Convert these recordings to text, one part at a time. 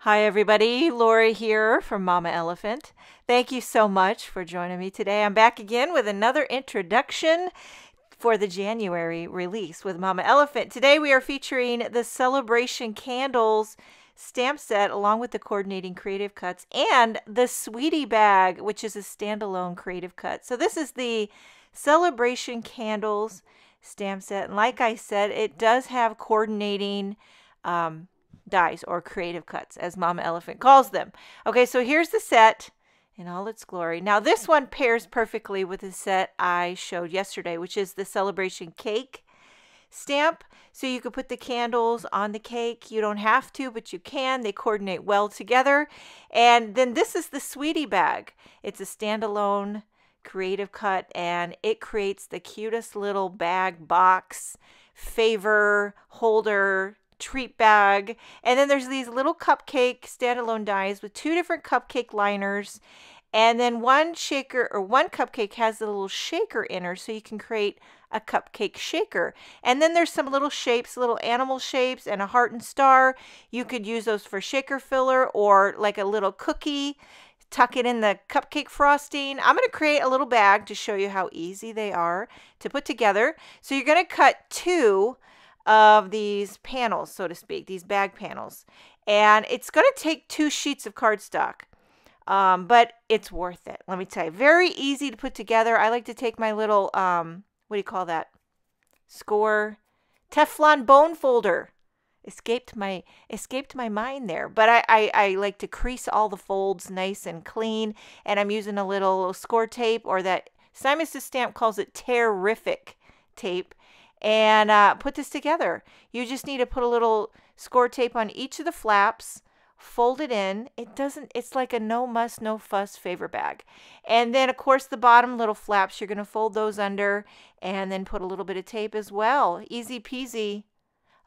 Hi everybody, Lori here from Mama Elephant. Thank you so much for joining me today. I'm back again with another introduction for the January release with Mama Elephant. Today we are featuring the Celebration Candles stamp set along with the coordinating creative cuts and the Sweetie Bag, which is a standalone creative cut. So this is the Celebration Candles stamp set. And like I said, it does have coordinating dies or creative cuts, as Mama Elephant calls them. Okay, so here's the set in all its glory. Now this one pairs perfectly with the set I showed yesterday, which is the Celebration Cake stamp. So you could put the candles on the cake. You don't have to, but you can. They coordinate well together. And then this is the Sweetie Bag. It's a standalone creative cut, and it creates the cutest little bag, box, favor, holder, treat bag. And then there's these little cupcake standalone dies with two different cupcake liners, and then one cupcake has a little shaker inner, so you can create a cupcake shaker. And then there's some little shapes, little animal shapes, and a heart and star. You could use those for shaker filler or like a little cookie, tuck it in the cupcake frosting. I'm going to create a little bag to show you how easy they are to put together. So you're going to cut two of these panels, so to speak, these bag panels. And it's going to take 2 sheets of cardstock, but it's worth it. Let me tell you, very easy to put together. I like to take my little, what do you call that? Score Teflon bone folder. Escaped my mind there, but I like to crease all the folds nice and clean, and I'm using a little score tape, or that Simon's Stamp calls it terrific tape, and put this together. You just need to put a little score tape on each of the flaps, fold it in. It's like a no muss, no fuss favor bag. And then of course the bottom little flaps, you're going to fold those under and then put a little bit of tape as well. Easy peasy,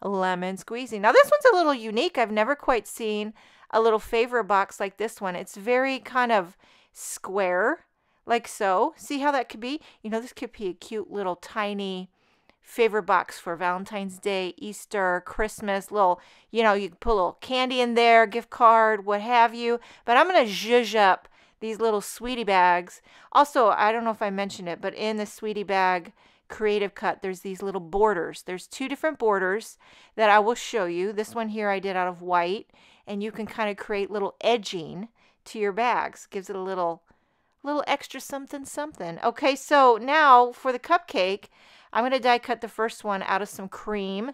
lemon squeezy. Now this one's a little unique. I've never quite seen a little favor box like this one. It's very kind of square, like so. See how that could be? You know, this could be a cute little tiny favor box for Valentine's Day, Easter, Christmas, little, you know, you can put a little candy in there, gift card, what have you. But I'm going to zhuzh up these little Sweetie Bags. Also, I don't know if I mentioned it, but in the Sweetie Bag creative cut, there's these little borders. There's 2 different borders that I will show you. This one here I did out of white, and you can kind of create little edging to your bags. Gives it a little extra something something. Okay, so now for the cupcake, I'm going to die cut the first one out of some cream,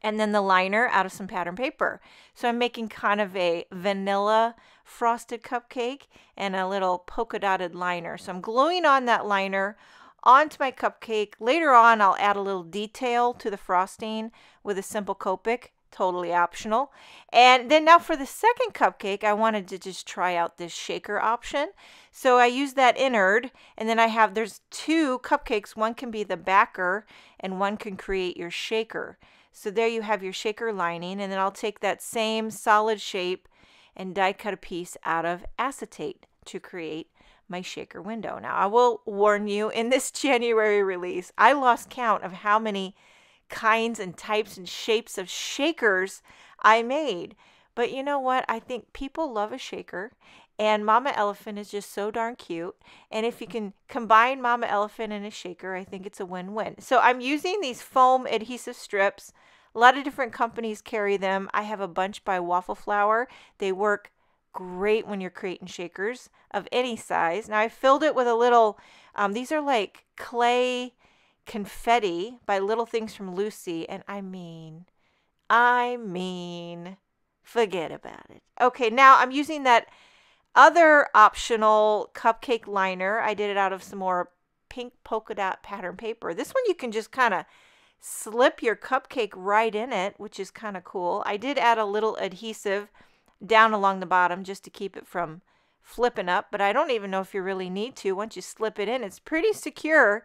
and then the liner out of some pattern paper. So I'm making kind of a vanilla frosted cupcake and a little polka dotted liner. So I'm gluing on that liner onto my cupcake. Later on, I'll add a little detail to the frosting with a simple Copic. Totally optional. And then now for the second cupcake, I wanted to just try out this shaker option. So I use that innard, and then there's 2 cupcakes. One can be the backer and one can create your shaker. So there you have your shaker lining, and then I'll take that same solid shape and die cut a piece out of acetate to create my shaker window. Now I will warn you, in this January release, I lost count of how many kinds and types and shapes of shakers I made. But you know what? I think people love a shaker, and Mama Elephant is just so darn cute. And if you can combine Mama Elephant and a shaker, I think it's a win-win. So I'm using these foam adhesive strips. A lot of different companies carry them. I have a bunch by Waffle Flower. They work great when you're creating shakers of any size. Now I filled it with a little, these are like clay confetti by Little Things from Lucy, and I mean, forget about it. Okay, now I'm using that other optional cupcake liner. I did it out of some more pink polka dot pattern paper. This one you can just kind of slip your cupcake right in it, which is kind of cool. I did add a little adhesive down along the bottom just to keep it from flipping up, but I don't even know if you really need to. Once you slip it in, it's pretty secure.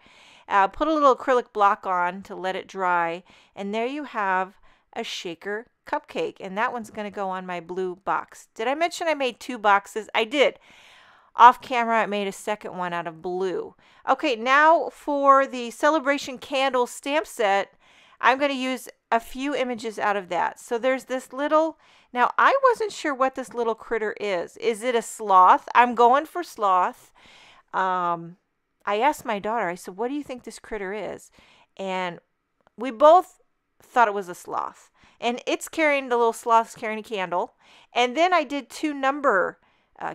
Put a little acrylic block on to let it dry, and there you have a shaker cupcake, and that one's going to go on my blue box. Did I mention I made 2 boxes? I did. Off camera, I made a second one out of blue. Okay, now for the Celebration Candle stamp set, I'm going to use a few images out of that. So there's this little, now I wasn't sure what this little critter is. Is it a sloth? I'm going for sloth. I asked my daughter, I said, what do you think this critter is? And we both thought it was a sloth. And it's carrying, the little sloth's carrying a candle. And then I did two number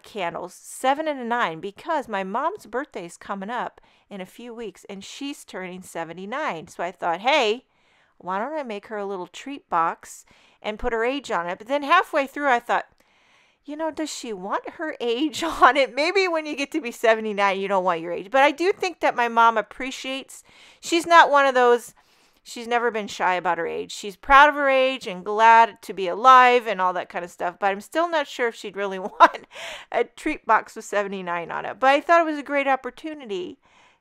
candles, 7 and a 9, because my mom's birthday is coming up in a few weeks and she's turning 79. So I thought, hey, why don't I make her a little treat box and put her age on it? But then halfway through I thought, you know, does she want her age on it? Maybe when you get to be 79, you don't want your age. But I do think that my mom appreciates, she's not one of those, she's never been shy about her age. She's proud of her age and glad to be alive and all that kind of stuff. But I'm still not sure if she'd really want a treat box with 79 on it. But I thought it was a great opportunity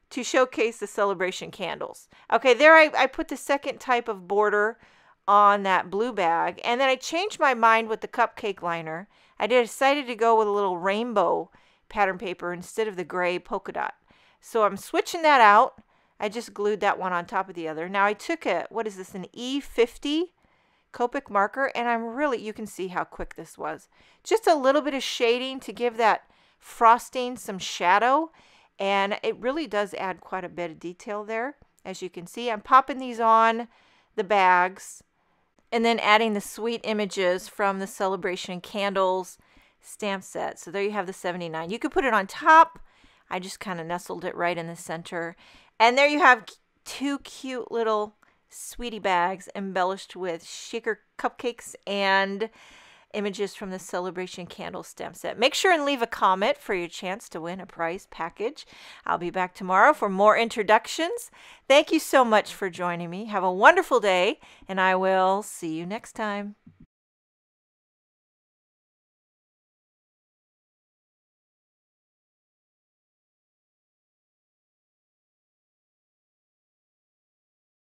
to showcase the Celebration candles. Okay, there I put the second type of border on that blue bag. And then I changed my mind with the cupcake liner. I decided to go with a little rainbow pattern paper instead of the gray polka dot. So I'm switching that out. I just glued that one on top of the other. Now I took a, what is this, an E50 Copic marker, and I'm really, you can see how quick this was. Just a little bit of shading to give that frosting some shadow, and it really does add quite a bit of detail there. As you can see, I'm popping these on the bags and then adding the sweet images from the Celebration Candles stamp set. So there you have the 79. You could put it on top. I just kind of nestled it right in the center. And there you have two cute little sweetie bags embellished with shaker cupcakes and images from the Celebration Candle stamp set. Make sure and leave a comment for your chance to win a prize package. I'll be back tomorrow for more introductions. Thank you so much for joining me. Have a wonderful day, and I will see you next time.